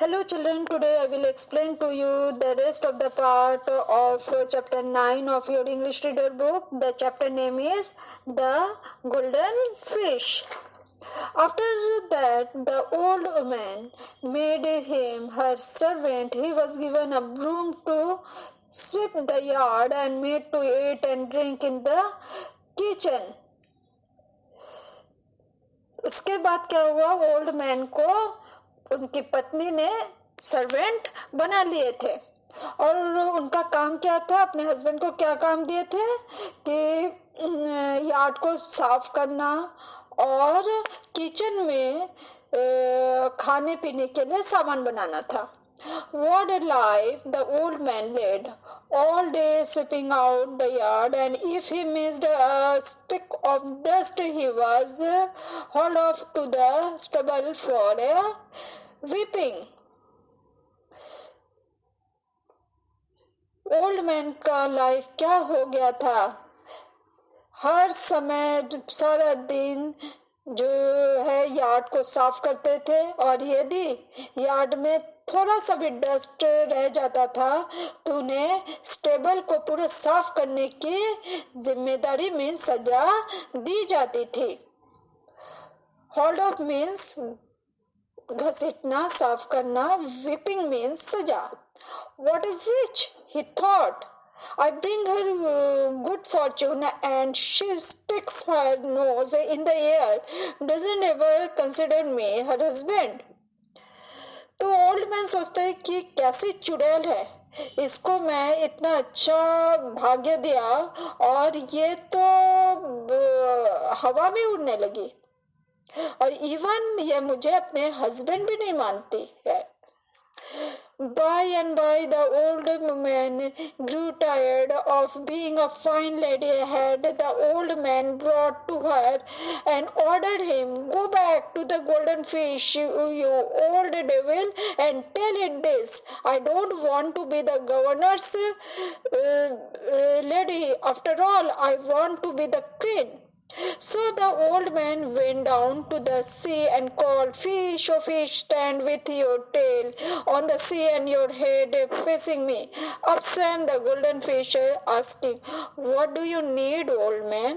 Hello children, today I will explain to you the rest of the part of chapter 9 of your English reader book. The chapter name is The Golden Fish. After that, the old woman made him her servant. He was given a broom to sweep the yard and made to eat and drink in the kitchen. उसके बाद क्या हुआ, old man को उनकी पत्नी ने servant बना लिए थे और उनका काम क्या था, अपने हस्बैंड को क्या काम दिए थे कि यार्ड को साफ करना और किचन में खाने पीने के लिए सामान बनाना था. What a life the old man led, all day sweeping out the yard, and if he missed a speck of dust he was hauled off to the stubble for a whipping. Old man का life क्या हो गया था, हर समय सारा दिन जो है यार्ड को साफ करते थे और यदि यार्ड में थोड़ा सा भी डस्ट रह जाता था तो उन्हें स्टेबल को पूरे साफ करने की जिम्मेदारी में सजा दी जाती थी. होल्ड ऑफ मीन्स घसीटना, साफ करना. whipping मीन्स सजा. What a witch, he thought. I bring her good fortune and she sticks her nose in the air, doesn't ever consider me her husband. तो ओल्ड मैन सोचता है कि कैसी चुड़ैल है, इसको मैं इतना अच्छा भाग्य दिया और ये तो हवा में उड़ने लगी और इवन ये मुझे अपने हस्बैंड भी नहीं मानती है. By and by the old man grew tired of being a fine lady ahead. The old man brought to her and ordered him, "Go back to the golden fish, you old devil, and tell it this: I don't want to be the governor's lady. After all, I want to be the queen." So the old man went down to the sea and called, "Fish, oh fish, stand with your tail on the sea and your head facing me." Up swam the golden fish, asking, "What do you need, old man?"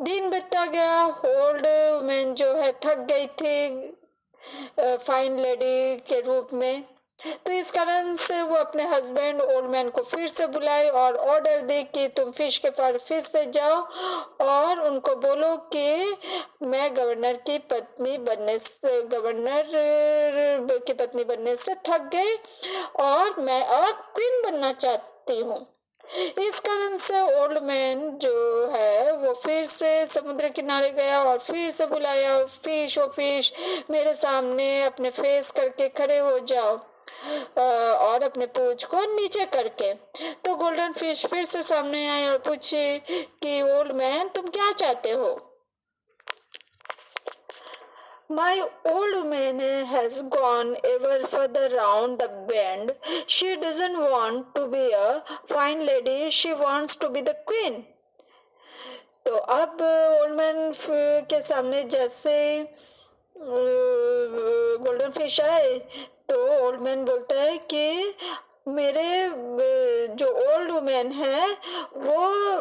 दिन बीतता गया. Old man जो है थक गई थी fine lady के रूप में, तो इस कारण से वो अपने हस्बैंड ओल्ड मैन को फिर से बुलाई और ऑर्डर दी कि तुम फिश के पास फिर से जाओ और उनको बोलो कि मैं गवर्नर की पत्नी बनने से थक गई और मैं अब क्वीन बनना चाहती हूँ. इस कारण से ओल्ड मैन जो है वो फिर से समुद्र किनारे गया और फिर से बुलाया, "फिश ओ फिश, मेरे सामने अपने फेस करके खड़े हो जाओ और अपने पूंछ को नीचे करके." तो गोल्डन फिश फिर से सामने आए और पूछे कि ओल्ड मैन तुम क्या चाहते हो. My old woman has gone ever further round the bend. She doesn't want to be a fine lady. She wants to be the queen. तो अब ओल्ड मैन के सामने जैसे गोल्डन फिश आए तो ओल्ड मैन बोलता है कि मेरे जो ओल्ड वुमेन है वो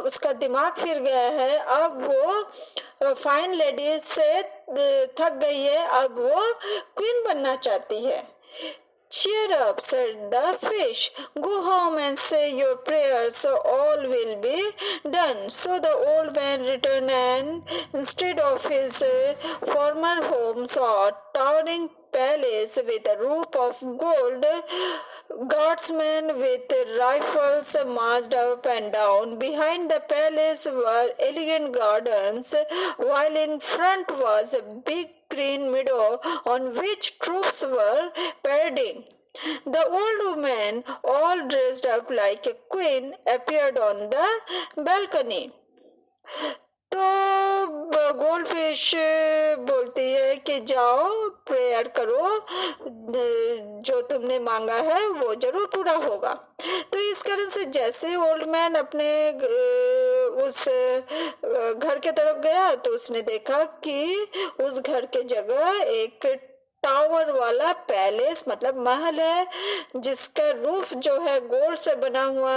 उसका दिमाग फिर गया है, अब वो फाइन लेडी से थक गई है, अब वो क्वीन बनना चाहती है. "Cheer up," said the fish. "Go home and say your prayers, so all will be done." So the old man returned and instead of his former home saw a towering palace with a roof of gold. Guardsmen with rifles marched up and down. Behind the palace were elegant gardens, while in front was a big green meadow on which troops were parading. The old woman, all dressed up like a queen, appeared on the balcony. तो gold fish बोलती है कि जाओ prayer करो, जो तुमने मांगा है वो जरूर पूरा होगा. तो इस कारण से जैसे ओल्ड मैन अपने उस घर के तरफ गया तो उसने देखा कि उस घर के जगह एक टावर वाला पैलेस मतलब महल है, जिसका रूफ जो है गोल्ड से बना हुआ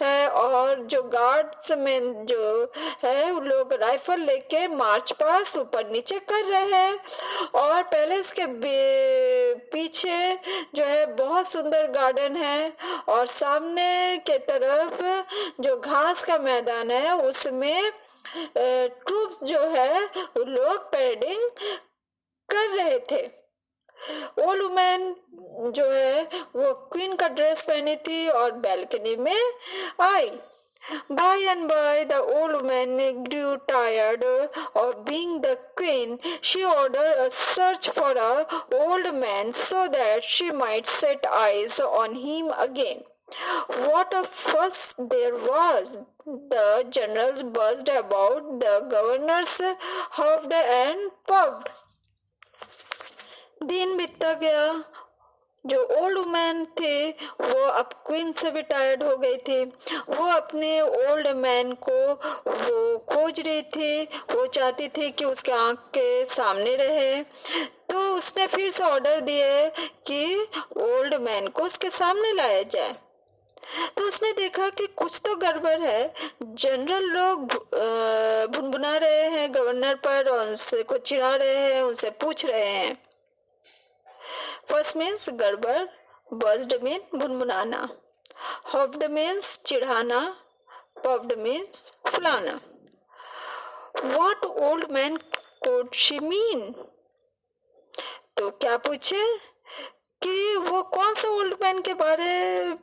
है, और जो गार्ड्स में जो है वो लोग राइफल लेके मार्च पास ऊपर नीचे कर रहे हैं। और पैलेस के पीछे जो है बहुत सुंदर गार्डन है, और सामने के तरफ जो घास का मैदान है उसमें ट्रूप्स जो है वो लोग पैरेडिंग कर रहे थे। ओल्ड वुमेन जो है वो क्वीन का ड्रेस पहनी थी और बैल्कनी में आई। By and by, the old woman grew tired of being the queen. She ordered a search for a old man so that she might set eyes on him again. What a fuss there was! The generals buzzed about, the governors huffed and puffed. दिन बीतता गया। जो old women थे वो अब queen से भी tired हो गई थी। वो अपने ओल्ड मैन को वो खोज रही थी, वो चाहती थी कि उसके आंख के सामने रहे। तो उसने फिर से ऑर्डर दिए कि ओल्ड मैन को उसके सामने लाया जाए। तो उसने देखा कि कुछ तो गड़बड़ है। जनरल लोग भुनभुना रहे हैं गवर्नर पर और उनसे को चिढ़ा रहे हैं, उनसे पूछ रहे हैं। फर्स्ट मीन्स गड़बड़, बज्ड मीन भुनभुनाना, हफ्ड मीन्स चिढ़ाना, पफ्ड मीन्स फुलाना। What old man could she mean? तो क्या पूछे कि वो कौन सा ओल्ड मैन के बारे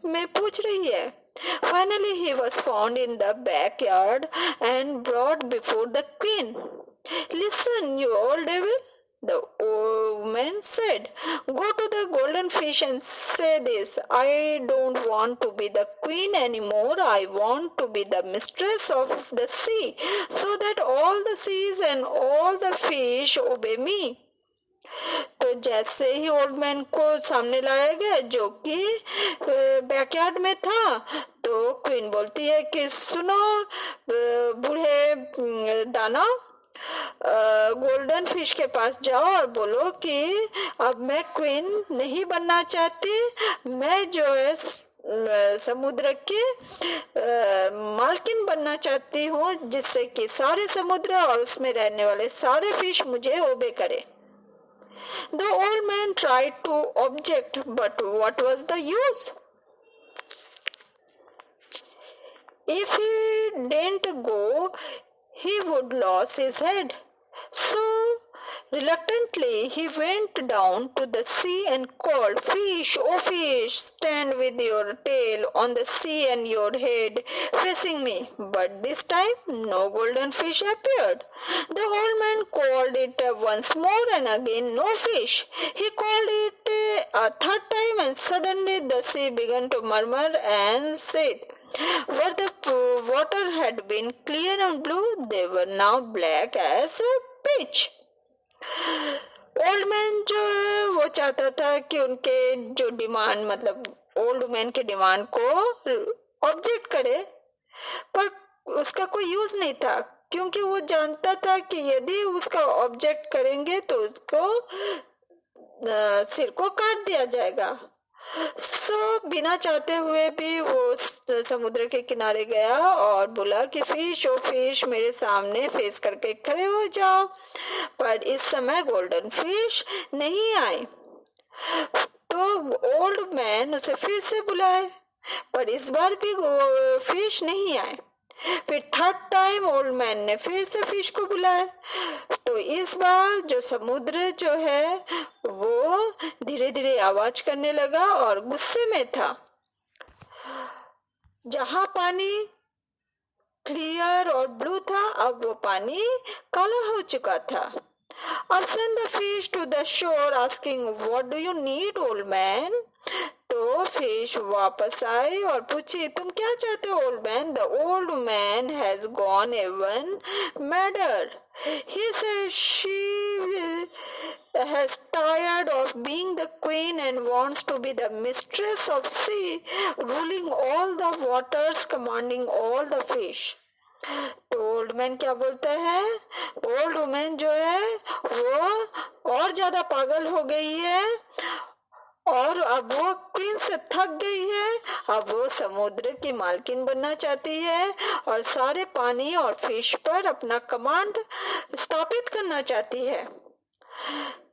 में पूछ रही है। Finally he was found in the backyard and brought before the queen. Listen, you old devil, the old man said. Go to the golden fish and say this. I don't want to be the queen anymore. I want to be the mistress of the sea, so that all the seas and all the fish obey me. तो जैसे ही old man को सामने लाया गया जो कि backyard में था, तो क्वीन बोलती है कि सुनो बूढ़े दानव, गोल्डन फिश के पास जाओ और बोलो कि अब मैं क्वीन नहीं बनना चाहती, मैं जो है समुद्र की मालकिन बनना चाहती हूँ, जिससे कि सारे समुद्र और उसमें रहने वाले सारे फिश मुझे ओबे करे। The old man tried to object, but what was the use? If he didn't go, he would lose his head. So, reluctantly, he went down to the sea and called, Fish, oh fish, stand with your tail on the sea and your head facing me. But this time, no golden fish appeared. The old man called it once more and again no fish. He called it a third time and suddenly the sea began to murmur and said, where the water had been clear and blue, they were now black as pitch. Old man जो है वो चाहता था कि उनके जो demand मतलब old man के डिमांड को ऑब्जेक्ट करे, पर उसका कोई यूज नहीं था, क्योंकि वो जानता था कि यदि उसका ऑब्जेक्ट करेंगे तो उसको सिर को काट दिया जाएगा। बिना चाहते हुए भी वो समुद्र के किनारे गया और बोला कि फिश ओ फिश मेरे सामने फेस करके खड़े हो जाओ। पर इस समय गोल्डन फिश नहीं आए, तो ओल्ड मैन उसे फिर से बुलाए, पर इस बार भी फिश नहीं आए। फिर थर्ड टाइम ओल्ड मैन ने फिर से फिश को बुलाया, तो इस बार जो समुद्र जो है वो धीरे धीरे आवाज करने लगा और गुस्से में था। जहां पानी क्लियर और ब्लू था, अब वो पानी काला हो चुका था। I'll send the fish to the shore asking, what do you need, old man? तो फिश वापस आई और पूछी, तुम क्या चाहते हो old man? The old man has gone even madder. He said she has tired of being the queen and wants to be the mistress of sea, ruling all the waters, commanding all the fish. तो old man क्या बोलता है, old women जो है वो और ज्यादा पागल हो गई है और अब वो क्वीन से थक गई है। अब वो समुद्र की मालकिन बनना चाहती है और सारे पानी और फिश पर अपना कमांड स्थापित करना चाहती है।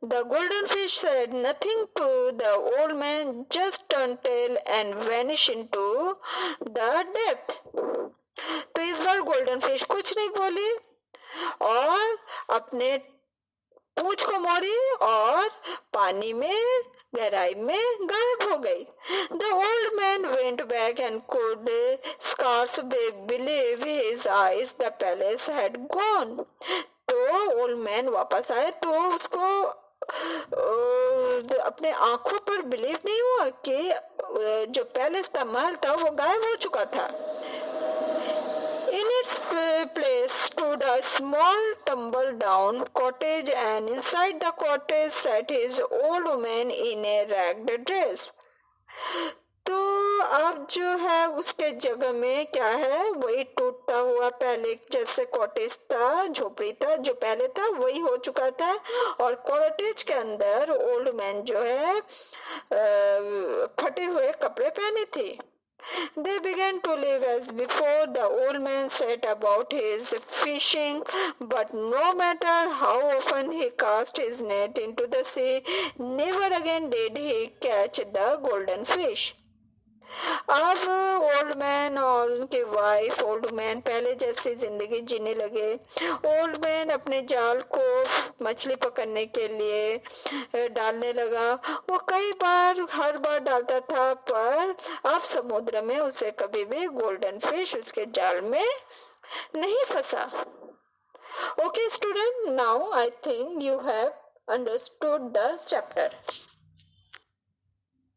The golden fish said nothing to the old man, just turned tail and vanished into the depth. तो इस बार गोल्डन फिश कुछ नहीं बोली और अपने पूंछ को मोड़ी और पानी में गहराई में गायब हो गई। The old man went back and could scarcely believe his eyes. The palace had gone. तो ओल्ड मैन वापस आए तो उसको अपने आंखों पर बिलीव नहीं हुआ कि जो पैलेस था, महल था, वो गायब हो चुका था। In its place stood a small tumble-down cottage, and inside the cottage sat his old woman in a ragged dress. तो अब जो है उसके जगह में क्या है, वही टूटा हुआ पहले जैसे कॉटेज था, झोपड़ी था, जो पहले था वही हो चुका था और कॉटेज के अंदर ओल्ड मैन जो है फटे हुए कपड़े पहने थे। They began to live as before. The old man set about his fishing, but no matter how often he cast his net into the sea, never again did he catch the golden fish. अब old man और उनकी wife old man पहले जैसी जिंदगी जीने लगे। Old man अपने जाल को मछली पकड़ने के लिए डालने लगा। वो कई बार हर बार डालता था, पर अब समुद्र में उसे कभी भी गोल्डन फिश उसके जाल में नहीं फंसा। Okay student, now I think you have understood the chapter.